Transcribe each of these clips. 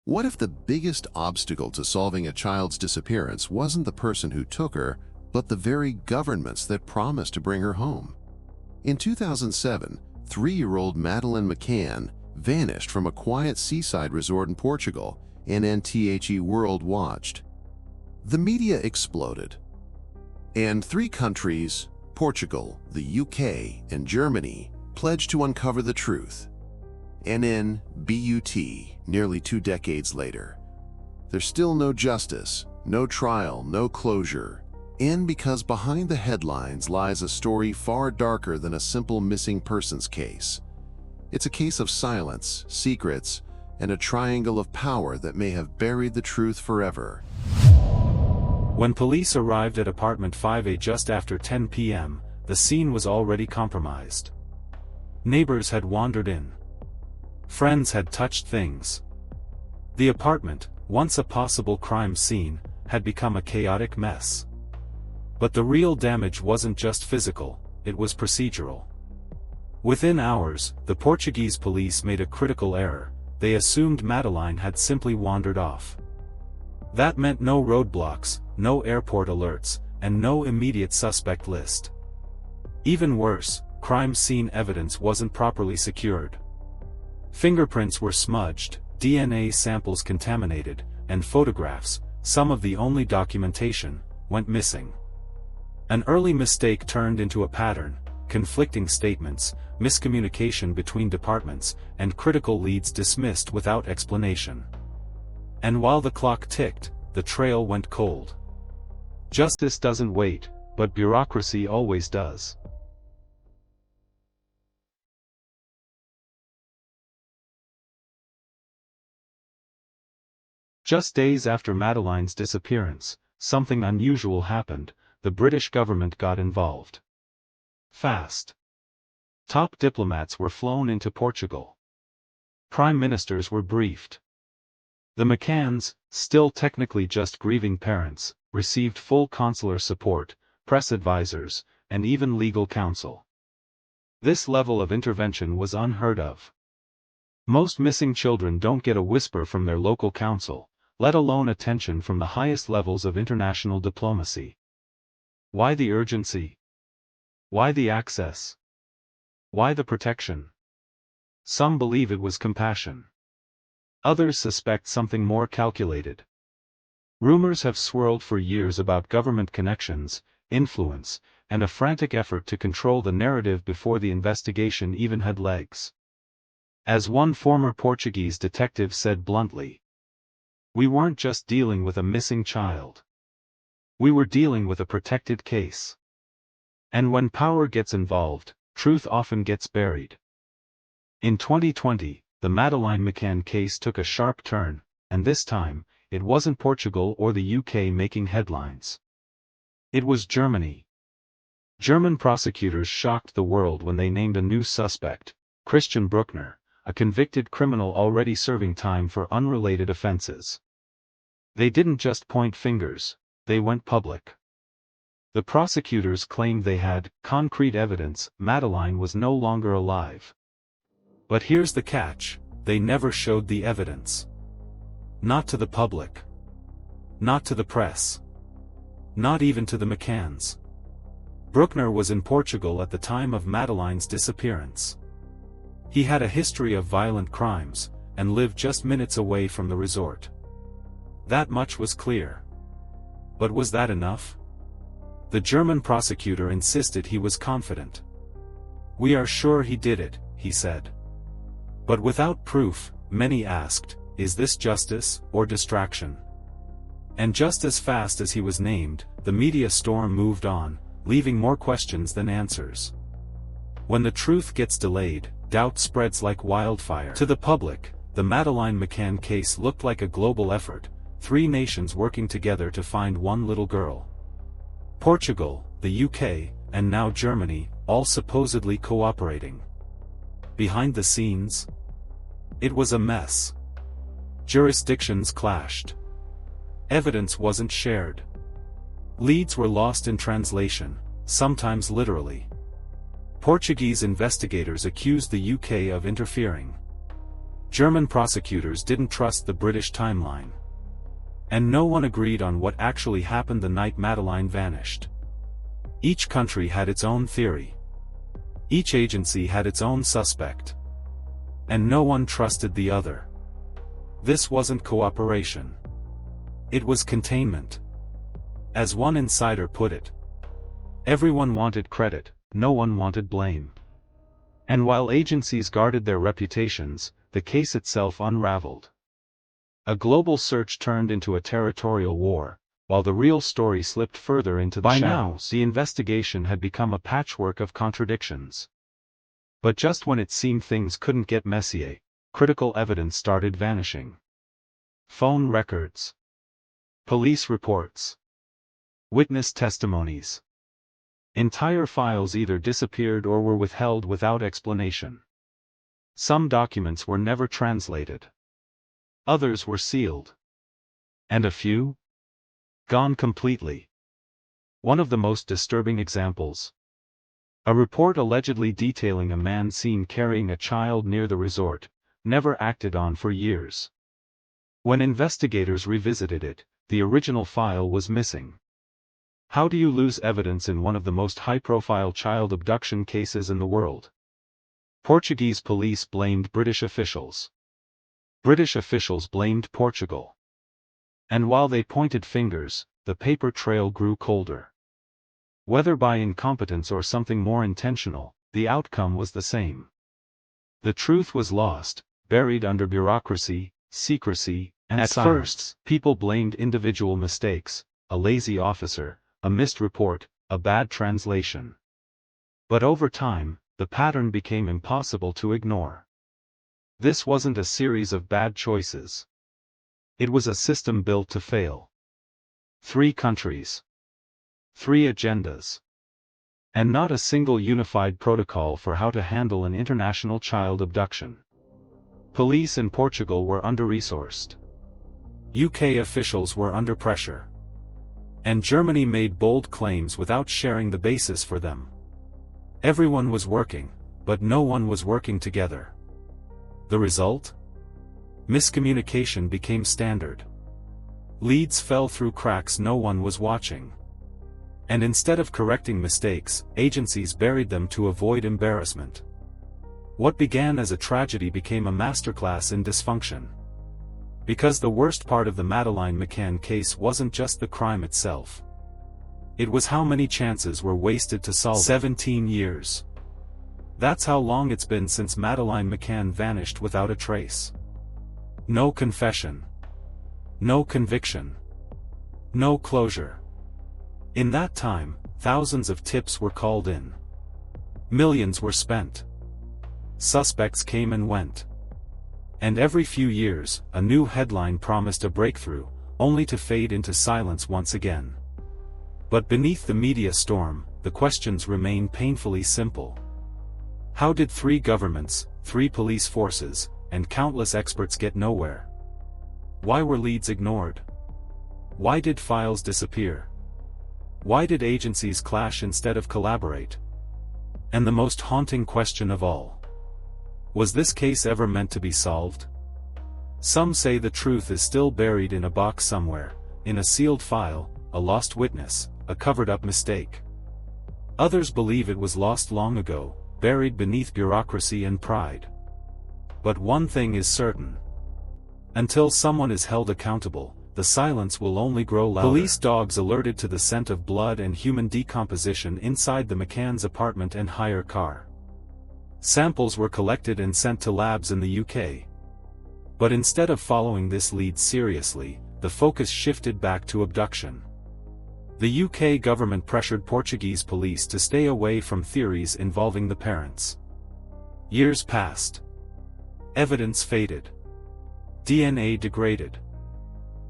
What if the biggest obstacle to solving a child's disappearance wasn't the person who took her, but the very governments that promised to bring her home? In 2007, 3-year-old Madeleine McCann vanished from a quiet seaside resort in Portugal, and NTHE World watched. The media exploded, and 3 countries, Portugal, the UK, and Germany, pledged to uncover the truth. NNBUT, nearly 2 decades later. There's still no justice, no trial, no closure, and because behind the headlines lies a story far darker than a simple missing persons case. It's a case of silence, secrets, and a triangle of power that may have buried the truth forever. When police arrived at apartment 5A just after 10 p.m., the scene was already compromised. Neighbors had wandered in. Friends had touched things. The apartment, once a possible crime scene, had become a chaotic mess. But the real damage wasn't just physical, it was procedural. Within hours, the Portuguese police made a critical error. They assumed Madeleine had simply wandered off. That meant no roadblocks, no airport alerts, and no immediate suspect list. Even worse, crime scene evidence wasn't properly secured. Fingerprints were smudged, DNA samples contaminated, and photographs, some of the only documentation, went missing. An early mistake turned into a pattern: conflicting statements, miscommunication between departments, and critical leads dismissed without explanation. And while the clock ticked, the trail went cold. Justice doesn't wait, but bureaucracy always does. Just days after Madeleine's disappearance, something unusual happened. The British government got involved. Fast. Top diplomats were flown into Portugal. Prime ministers were briefed. The McCanns, still technically just grieving parents, received full consular support, press advisors, and even legal counsel. This level of intervention was unheard of. Most missing children don't get a whisper from their local council, let alone attention from the highest levels of international diplomacy. Why the urgency? Why the access? Why the protection? Some believe it was compassion. Others suspect something more calculated. Rumors have swirled for years about government connections, influence, and a frantic effort to control the narrative before the investigation even had legs. As one former Portuguese detective said bluntly, "We weren't just dealing with a missing child. We were dealing with a protected case." And when power gets involved, truth often gets buried. In 2020, the Madeleine McCann case took a sharp turn, and this time, it wasn't Portugal or the UK making headlines. It was Germany. German prosecutors shocked the world when they named a new suspect, Christian Bruckner, a convicted criminal already serving time for unrelated offenses. They didn't just point fingers, they went public. The prosecutors claimed they had concrete evidence Madeleine was no longer alive. But here's the catch: they never showed the evidence. Not to the public. Not to the press. Not even to the McCanns. Bruckner was in Portugal at the time of Madeleine's disappearance. He had a history of violent crimes, and lived just minutes away from the resort. That much was clear. But was that enough? The German prosecutor insisted he was confident. "We are sure he did it," he said. But without proof, many asked, is this justice or distraction? And just as fast as he was named, the media storm moved on, leaving more questions than answers. When the truth gets delayed, doubt spreads like wildfire. To the public, the Madeleine McCann case looked like a global effort, 3 nations working together to find one little girl. Portugal, the UK, and now Germany, all supposedly cooperating. Behind the scenes, it was a mess. Jurisdictions clashed. Evidence wasn't shared. Leads were lost in translation, sometimes literally. Portuguese investigators accused the UK of interfering. German prosecutors didn't trust the British timeline. And no one agreed on what actually happened the night Madeleine vanished. Each country had its own theory. Each agency had its own suspect. And no one trusted the other. This wasn't cooperation. It was containment. As one insider put it, everyone wanted credit, no one wanted blame. And while agencies guarded their reputations, the case itself unraveled. A global search turned into a territorial war, while the real story slipped further into the shadows. By now, the investigation had become a patchwork of contradictions. But just when it seemed things couldn't get messier, critical evidence started vanishing. Phone records, police reports, witness testimonies. Entire files either disappeared or were withheld without explanation. Some documents were never translated. Others were sealed. And a few? Gone completely. One of the most disturbing examples. A report allegedly detailing a man seen carrying a child near the resort, never acted on for years. When investigators revisited it, the original file was missing. How do you lose evidence in one of the most high-profile child abduction cases in the world? Portuguese police blamed British officials. British officials blamed Portugal. And while they pointed fingers, the paper trail grew colder. Whether by incompetence or something more intentional, the outcome was the same. The truth was lost, buried under bureaucracy, secrecy, and silence. At first, people blamed individual mistakes, a lazy officer, a missed report, a bad translation. But over time, the pattern became impossible to ignore. This wasn't a series of bad choices. It was a system built to fail. 3 countries. 3 agendas. And not a single unified protocol for how to handle an international child abduction. Police in Portugal were under-resourced. UK officials were under pressure. And Germany made bold claims without sharing the basis for them. Everyone was working, but no one was working together. The result? Miscommunication became standard. Leads fell through cracks no one was watching. And instead of correcting mistakes, agencies buried them to avoid embarrassment. What began as a tragedy became a masterclass in dysfunction. Because the worst part of the Madeleine McCann case wasn't just the crime itself. It was how many chances were wasted to solve it. 17 years. That's how long it's been since Madeleine McCann vanished without a trace. No confession. No conviction. No closure. In that time, thousands of tips were called in. Millions were spent. Suspects came and went. And every few years, a new headline promised a breakthrough, only to fade into silence once again. But beneath the media storm, the questions remain painfully simple. How did 3 governments, 3 police forces, and countless experts get nowhere? Why were leads ignored? Why did files disappear? Why did agencies clash instead of collaborate? And the most haunting question of all. Was this case ever meant to be solved? Some say the truth is still buried in a box somewhere, in a sealed file, a lost witness, a covered-up mistake. Others believe it was lost long ago, buried beneath bureaucracy and pride. But one thing is certain. Until someone is held accountable, the silence will only grow louder. Police dogs alerted to the scent of blood and human decomposition inside the McCann's apartment and hire car. Samples were collected and sent to labs in the UK. But instead of following this lead seriously, the focus shifted back to abduction. The UK government pressured Portuguese police to stay away from theories involving the parents. Years passed. Evidence faded. DNA degraded.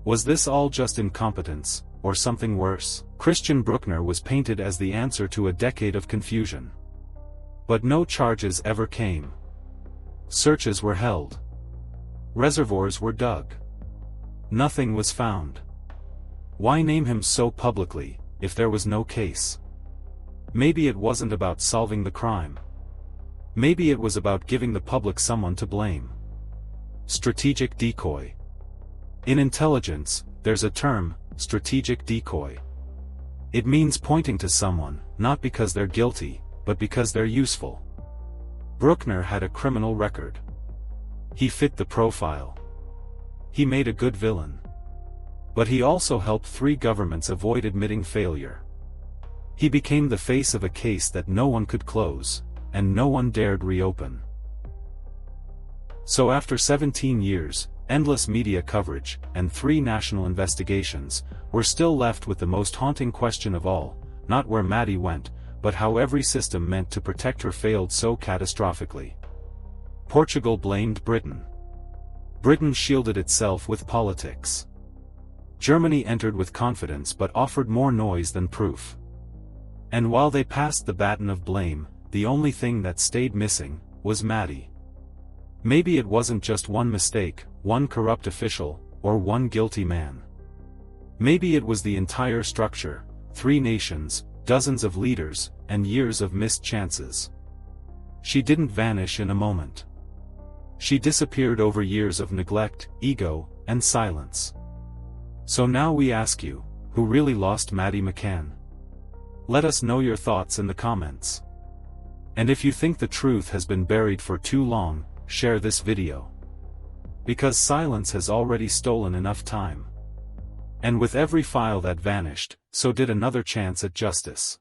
Was this all just incompetence, or something worse? Christian Bruckner was painted as the answer to a decade of confusion. But no charges ever came. Searches were held. Reservoirs were dug. Nothing was found. Why name him so publicly, if there was no case? Maybe it wasn't about solving the crime. Maybe it was about giving the public someone to blame. Strategic decoy. In intelligence, there's a term, strategic decoy. It means pointing to someone, not because they're guilty, but because they're useful. Bruckner had a criminal record. He fit the profile. He made a good villain. But he also helped 3 governments avoid admitting failure. He became the face of a case that no one could close, and no one dared reopen. So after 17 years, endless media coverage, and 3 national investigations, we're still left with the most haunting question of all, not where Maddie went, but how every system meant to protect her failed so catastrophically. Portugal blamed Britain. Britain shielded itself with politics. Germany entered with confidence but offered more noise than proof. And while they passed the baton of blame, the only thing that stayed missing was Maddie. Maybe it wasn't just one mistake, one corrupt official, or one guilty man. Maybe it was the entire structure, 3 nations, dozens of leaders, and years of missed chances. She didn't vanish in a moment. She disappeared over years of neglect, ego, and silence. So now we ask you, who really lost Maddie McCann? Let us know your thoughts in the comments. And if you think the truth has been buried for too long, share this video. Because silence has already stolen enough time. And with every file that vanished, so did another chance at justice.